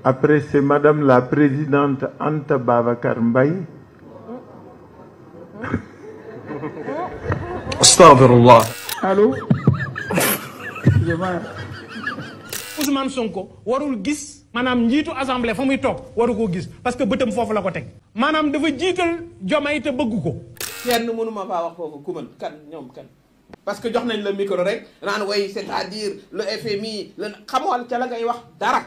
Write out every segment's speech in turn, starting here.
Après, c'est Madame la Présidente Anta Babacar Mbaye. Astaghfirullah. Allô? Ousmane Sonko warul gis maanaam njiitu assemblée fa muy toog waru koo gis parce que bëtam foofu la ko teg maanaam dafa jiital Diomaye te bëgg ko. kenn mënuma faa wax foofu ku mën kan ñoom kan parce que jox nañ la micro rek naan way c'est-à-dire le FMI le xamoon ca la ngay wax dara.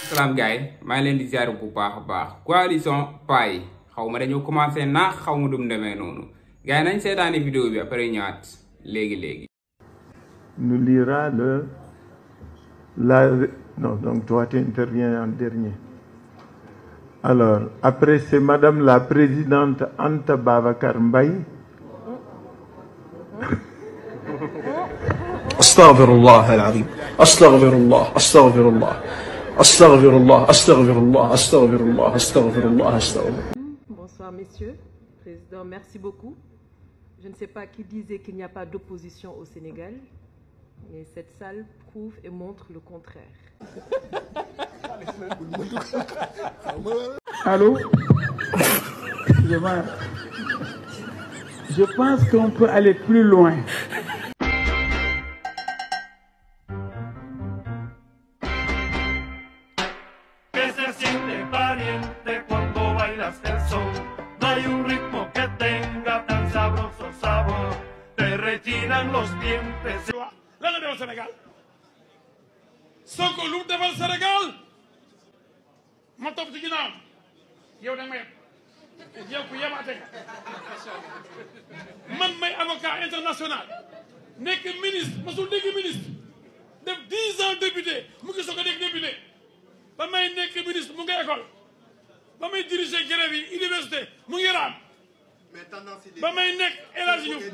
salaam gars yi maa ngi leen di ziar bu baax a baax coalition PAI xaw ma dañoo commencé naax xaw ma dum demee noonu gars yi nañ seetaani vidéo bi après ñëwaat léegi. Nous lira non, donc toi tu interviens en dernier. Alors, après c'est Madame la Présidente Anta Babacar Mbaye. Astaghfirullah al-azim. Astaghfirullah. Astaghfirullah. Astaghfirullah. Astaghfirullah. Astaghfirullah. Astaghfirullah. Astaghfirullah. Bonsoir messieurs. Président, merci beaucoup. Je ne sais pas qui disait qu'il n'y a pas d'opposition au Sénégal, mais cette salle prouve et montre le contraire. Allô? Je pense qu'on peut aller plus loin. Que se siente pariente cuando bailas el son. No hay un ritmo que tenga tan sabroso sabor. Te rechinan los dientes. lan la defal Sénégal Sonko lu mu defal Sénégal ma topp ci ginnaaw yow da nga may yow ku yemaate ka man may avocat international nekk ministre masul dégg ministre def 10 ans député mu ngi soog a nekk député ba may nekk ministre mu ngi école ba may diriger grève yi université mu ngi raam ba may nekk El Hadji Diouf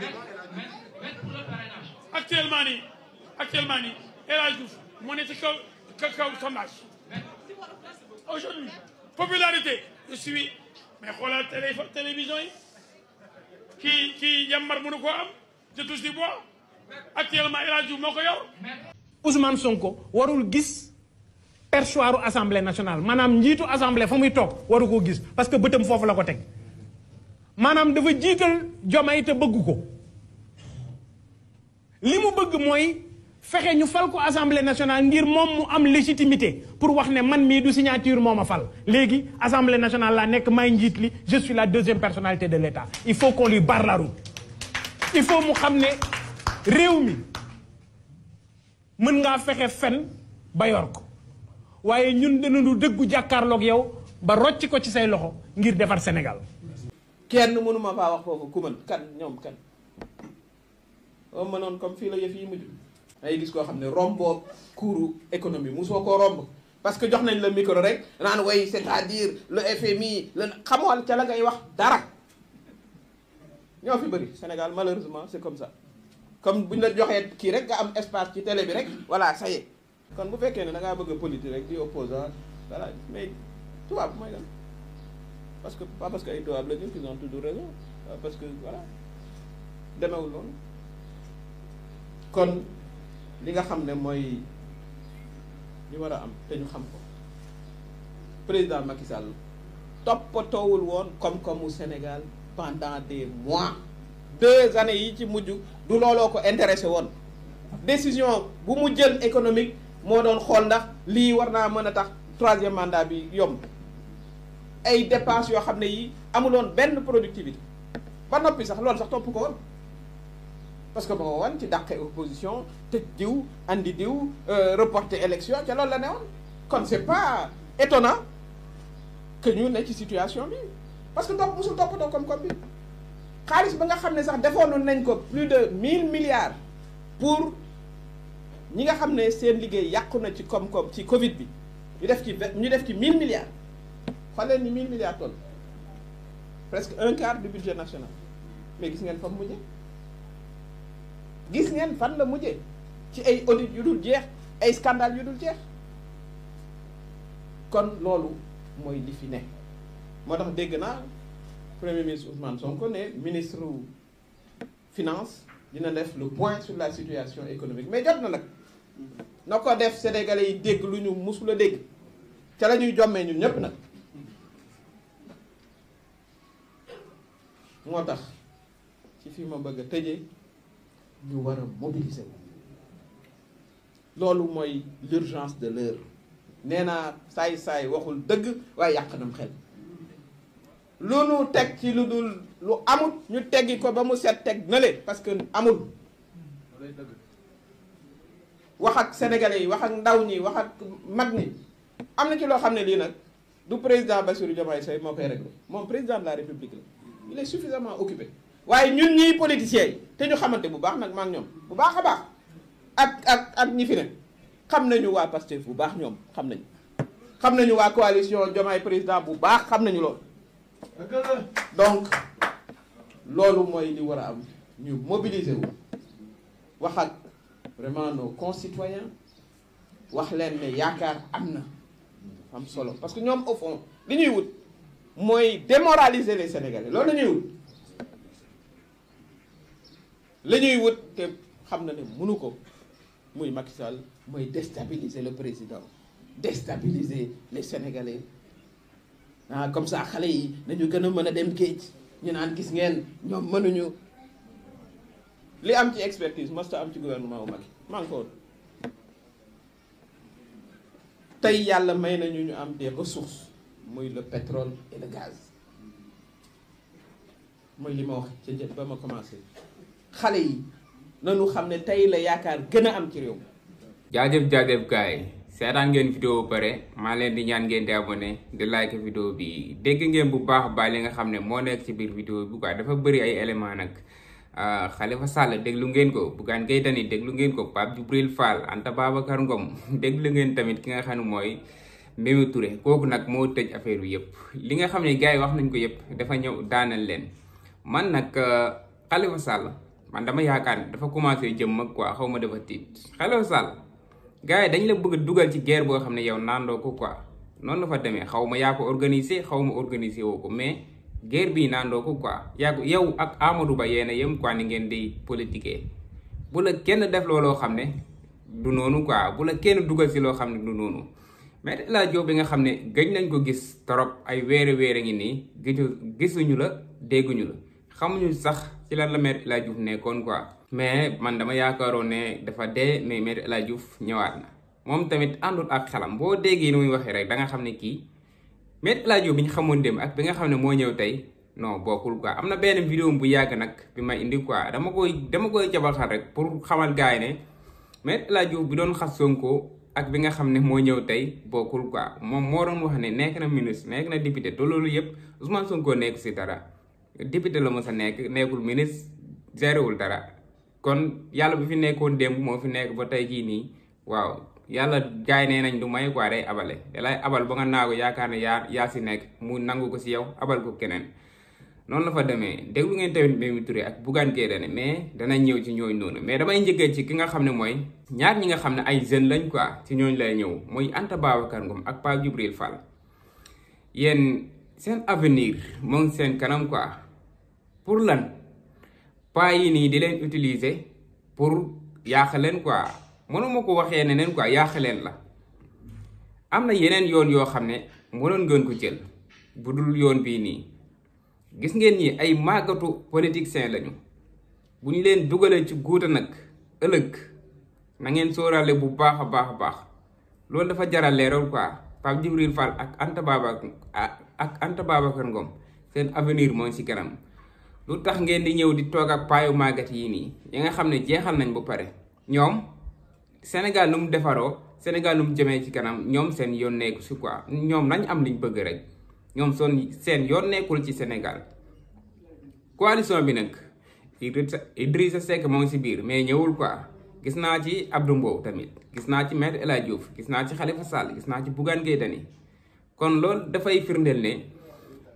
actuellement nii El Hadji Diouf moo ne ci kaw sondage aujourd'hui popularité je suis mais xoolal télévision yi kii jàmbar mënu koo am je touche du bois actuellement El Hadji Diouf moo ko yor. Ousmane Sonko warul gis perchoiru assemblée nationale maanaam njiitu assemblée fa muy toog waru koo gis parce que bëtam foofu la ko teg maanaam dafa jiital Diomaye te bëgg ko li mu bëgg mooy. fexe ñu fal ko assemblée nationale ngir moom mu am légitimité pour wax ne man mii du signature moo ma fal léegi assemblée nationale laa nekk may njiit li je suis la deuxième personnalité de l'État il faut qu'on lui barre la route il faut mu xam ne réew mi mën ngaa fexe fen ba yor ko waaye ñun dinañu dëggu jàkkaarloog yow ba rocc ko ci say loxo ngir defar Sénégal. kenn mënuma faa wax foofu ku mën kan ñoom kan oo mënoon comme fii la yëf yi mujj ay gis koo xam ne romboo cours économie musoo koo romb parce que jox nañ la micro rek naan way c'est-à-dire le FMI le xamoon ca la ngay wax dara ñoo fi bëri Sénégal malheureusement c'est comme ça comme buñ la joxee kii rek nga am espace ci télé bi rek voilà ça y est kon bu fekkee ne da ngaa bëgg a politique rek di opposant voilà mais tubaab mooy lan parce que pas parce que ay tubaab la ñu qu'ils ont toujours raison parce que voilà demewul noonu kon li nga xam ne mooy li war a am te ñu xam ko président Macky Sall toppatoowul woon koom-koomu Sénégal pendant des mois 2 années yi ci mujj du looloo ko intéressé woon décision bu mu jël économique moo doon xool ndax lii war naa mën a tax 3e mandat bi yomb ay dépenses yoo xam ne yi amuloon benn productivité ba noppi sax loolu sax topp ko woon parce que boo wan ci dàqe opposition tëj diw andi diw reporter élection ca loolu la ne woon kon c'est pas étonnant que ñu ne ci situation bi parce que musul toppatoo koom-koom bi xaalis ba nga xam ne sax defoon nañ ko plus de 1000 milliards pour ñi nga xam ne seen liggéey yàqu na ci koom-koom ci Covid bi ñu def ci 1000 milliards xool leen ni 1000 milliards toll presque 1/4 du budget national mais gis ngeen fa mu mujjee gis ngeen fan la mujjee ci ay audit yu dul jeex ay scandale yu dul jeex kon loolu mooy li fi ne moo tax dégg naa premier ministre Ousmane Sonko ne ministre finance dina def le point sur la situation économique mais jot na nag na ko def sénégalais yi dégg lu ñu musul a dégg ca la ñuy jommee ñun ñëpp nag. moo tax ci fi ma bëgg a tëjee ñu war a mobiliser wu loolu mooy l'urgence de l'heure nee naa saay-saay waxul dëgg waaye yàq nam xel lu nu teg ci lu dul lu amul ñu teggi ko ba mu set teg na leen parce que amul wax ak sénégalais yi wax ak ndaw ñi wax ak mag ñi am na ci loo xam ne lii nag du président Bassirou Diomaye Faye moo koy réglé moom président de la République la il est suffisamment occupé waaye ñun ñii politiciens yi te ñu xamante bu baax nag maa ngi ñoom bu baax a baax ak ñi fi ne xam nañu waa Pastef bu baax ñoom xam nañu waa coalition Diomaye président bu baax xam nañu loolu donc loolu mooy li war a am ñu mobiliser wu wax ak vraiment nos concitoyens wax leen ne yaakaar am na am solo parce que ñoom au fond li ñuy wut mooy démoraliser les Sénégalais loolu la ñuy wut te xam na ne mënu ko muy Macky Sall mooy déstabiliser le président déstabiliser les Sénégalais comme ça xale yi nañu gën a mën a dem géej ñu naan gis ngeen ñoom mënuñu li am ci expertise masta am ci gouvernement wu Macky maa ngi ko woon tey yàlla may nañu ñu am des ressources muy le pétrole et le gaz mooy li ma wax ca njëkk ba ma commencé xale yi nanu xam ne tey la yaakaar gën a am ci réew mi. jaajëf gars yi seetaan ngeen vidéo ba pare maa leen di ñaan ngeen di abonné di like vidéo bi dégg ngeen bu baax baax li nga xam ne moo nekk ci biir vidéo bi quoi dafa bëri ay éléments nag Khalifa Sall déglu ngeen ko Bougane Gueye Dany déglu ngeen ko Pape Djibril Fall Anta Babacar Ngom déglu ngeen tamit ki nga xam ne mooy Mimi Touré kooku nag moo tëj affaire bi yëpp li nga xam ne gars yi wax nañ ko yëpp dafa ñëw daanal leen man nag Khalifa Sall man dama yaakaar ne dafa commencé jëm mag quoi xaw ma dafa tiit Khalifa Sall gars yi dañ la bëgg a dugal ci guerre boo xam ne yow naandoo ko quoi noonu la fa demee xaw ma yaa ko organisé xaw ma organisé woo ko mais guerre bii naandoo ko quoi yaa ko yow ak Amadou Ba yéen a yem quoi ni ngeen di politiquer bu la kenn def looloo xam ne du noonu quoi bu la kenn dugal si loo xam ne du noonu mais El Hadj Diouf bi nga xam ne gëj nañ ko gis trop ay weere ngi nii gisuñu la dégguñu la xamuñu sax ci lan la Me El Hadj Diouf nekkoon quoi. mais man dama yaakaaroon ne dafa dee mais Me El Hadj Diouf ñëwaat na moom tamit àndul ak xelam boo déggee ni muy waxee rek da nga xam ne kii Me El Hadj Diouf bi ñu xamoon dem ak bi nga xam ne moo ñëw tey non bokkul quoi am na benn vidéo bu yàgg nag bi ma indi quoi dama koy jabaxal rek pour xamal gars yi ne Me El Hadj Diouf bi doon xas Sonko ak bi nga xam ne moo ñëw tey bokkul quoi moom moo doon wax ne nekk na ministre nekk na député te loolu yëpp Ousmane Sonko nekk si dara député la mos a nekkul ministre gérewul dara kon yàlla bi fi nekkoon démb moo fi nekk ba tey jii nii waaw yàlla gaay nee nañ du may quoi day abale dalay abal ba nga naago yaakaar ne yaa si nekk mu nangu ko si yow abal ko keneen noonu la fa demee déglu ngeen tamit Mimi Touré ak Bougane Gueye Dany mais danañ ñëw ci ñooñ noonu mais damay njëkkee ci ki nga xam ne mooy ñaar ñi nga xam ne ay jeunes lañ quoi ci ñooñ lay ñëw muy Anta Babacar Ngom ak Pape Djibril Fall yéen seen avenir moo ngi seen kanam quoi pour lan pas yi nii di leen utiliser pour yàq leen quoi mënuma ko waxee neneen quoi yàq leen la am na yeneen yoon yoo xam ne mënoon ngeen ko jël bu dul yoon bii nii gis ngeen ñi ay màggatu politiciens lañu bu ñu leen dugalee ci guuta nag ëllëg na ngeen sóoraale bu baax a baax loolu dafa jaral leeral quoi Pape Djibril Fall ak Anta Babacar Ngom seen avenir moo ci kanam lu tax ngeen di ñëw di toog ak paayu màggat yi nii yi nga xam ne jeexal nañ ba pare ñoom Sénégal nu mu defaroo Sénégal nu mu jëmee ci kanam ñoom seen yoon nekku si quoi ñoom nañ am liñ bëgg rek ñoom seen yoon nekkul ci Sénégal coalition bi nag Idrissa Seck moo ngi si biir mais ñëwul quoi gis naa ci Abdou Mbow tamit gis naa ci Me El Hadj Diouf gis naa ci Khalifa Sall gis naa ci Bougane Gueye Dany kon loolu dafay firndeel ne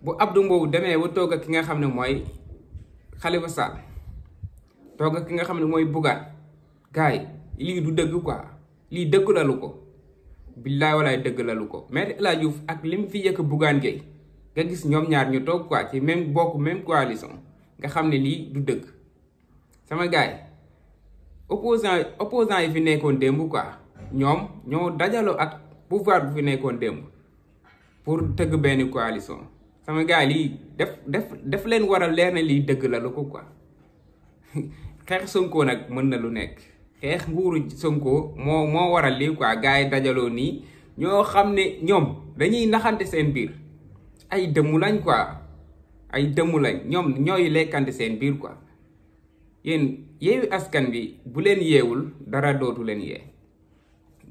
bu Abdou Mbow demee ba toog ak ki nga xam ne mooy Khalifa Sall toog ak ki nga xam ne mooy Bougane gars yi lii du dëgg quoi lii dëgg lalu ko billaay walaay dëgg lalu ko Me El Hadj Diouf ak li mu fi yëkk Bougane Gueye nga gis ñoom ñaar ñu toog quoi ci même coalition nga xam ne lii du dëgg sama gars yi opposant yi fi nekkoon démb quoi ñoom ñoo dajaloo ak pouvoir bu fi nekkoon démb pour tëgg benn coalition sama gars lii def leen war a leer ne lii dëgg la lu ko quoi xeex Sonko nag mën na lu nekk xeex nguuru Sonko moo waral lii quoi gars yi dajaloo nii ñoo xam ne ñoom dañuy naxante seen biir ay dëmmu lañ quoi ay dëmmu lañ ñoom ñooy lekkante seen biir quoi yéen Yewwi Askan Wi bu leen yeewul dara dootu leen yee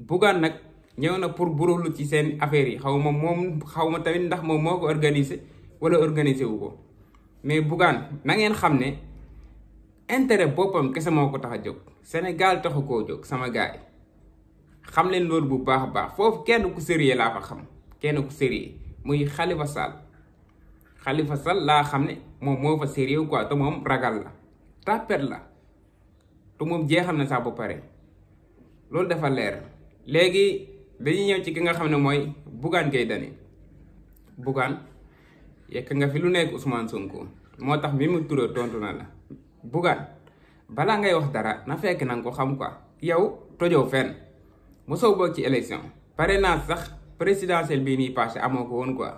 Bougane nag ñëw na pour buruxlu ci seen affaire yi xaw ma tamit ndax moom moo ko organisé wala organisé wu ko mais Bougane na ngeen xam ne intérêt boppam kese moo ko tax a jóg Sénégal taxu koo jóg sama gaay xam leen loolu bu baax a baax foofu kenn ku sérieux laa fa xam kenn ku sérieux muy Khalifa Sall laa xam ne moom moo fa sérieux quoi te moom ragal la tapet la te moom jeexal na sax ba pare loolu dafa leer. léegi dañuy ñëw ci ki nga xam ne mooy Bougane Gueye Dany Bougane yekk nga fi lu nekk Ousmane Sonko moo tax bi mu turee tontu na la Bougane balaa ngay wax dara na fekk na nga ko xam quoi yow tojoo fenn mosoo bokk ci élection parrainage sax présidentielle bii nii passé amoo ko woon quoi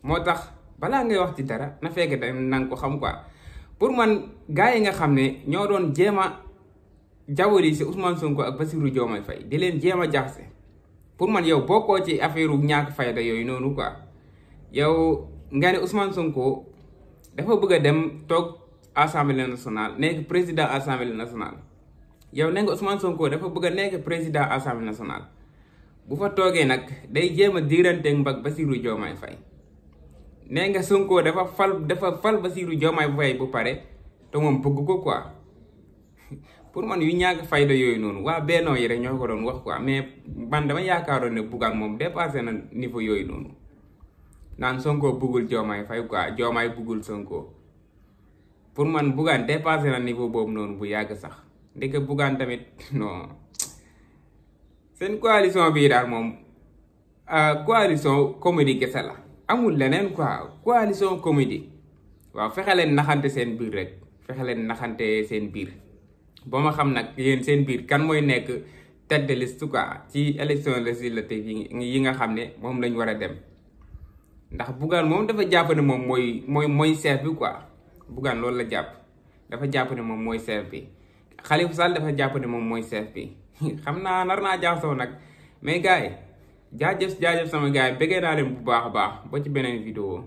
moo tax balaa ngay wax ci dara na fekk na nga ko xam quoi pour man gars yi nga xam ne ñoo doon jéem a jawwali si Ousmane Sonko ak Bassirou Diomaye Faye di leen jéem a jaxase pour man yow bokkoo ci affaire u ñàkk fayda yooyu noonu quoi yow nga ne Ousmane Sonko dafa bëgg a dem toog assemblée nationale nekk président assemblée nationale yow ne nga Ousmane Sonko dafa bëgg a nekk président assemblée nationale bu fa toogee nag day jéem a diiranteeg mbag Bassirou Diomaye Faye nee nga Sonko dafa fal Bassirou Diomaye Faye bu pare te moom bëgg ko quoi pour man yu ñàkk fayda yooyu noonu waa Benno yi rek ñoo ko doon wax quoi mais man dama yaakaaroon ne Bougane moom dépassé na niveau yooyu noonu naan Sonko bëggul Diomaye Faye quoi Diomaye bëggul Sonko pour man Bougane dépassé na niveau boobu noonu bu yàgg sax ndeke Bougane tamit non seen coalition bii daal moom coalition comédie kese la amul leneen quoi coalition comédie waaw fexe leen naxante seen biir rek fexe leen naxante seen biir ba ma xam nag yéen seen biir kan mooy nekk tête de liste quoi ci élection législative yi nga xam ne moom lañ war a dem ndax Bougane moom dafa jàpp ne moom mooy chef bi quoi Bougane loolu la jàpp dafa jàpp ne moom mooy chef bi Khalifa Sall dafa jàpp ne moom mooy chef bi xam naa nar naa jaxasoo nag mais gars yi jaajëf sama gars yi bëggee naa leen bu baax a baax ba ci beneen vidéo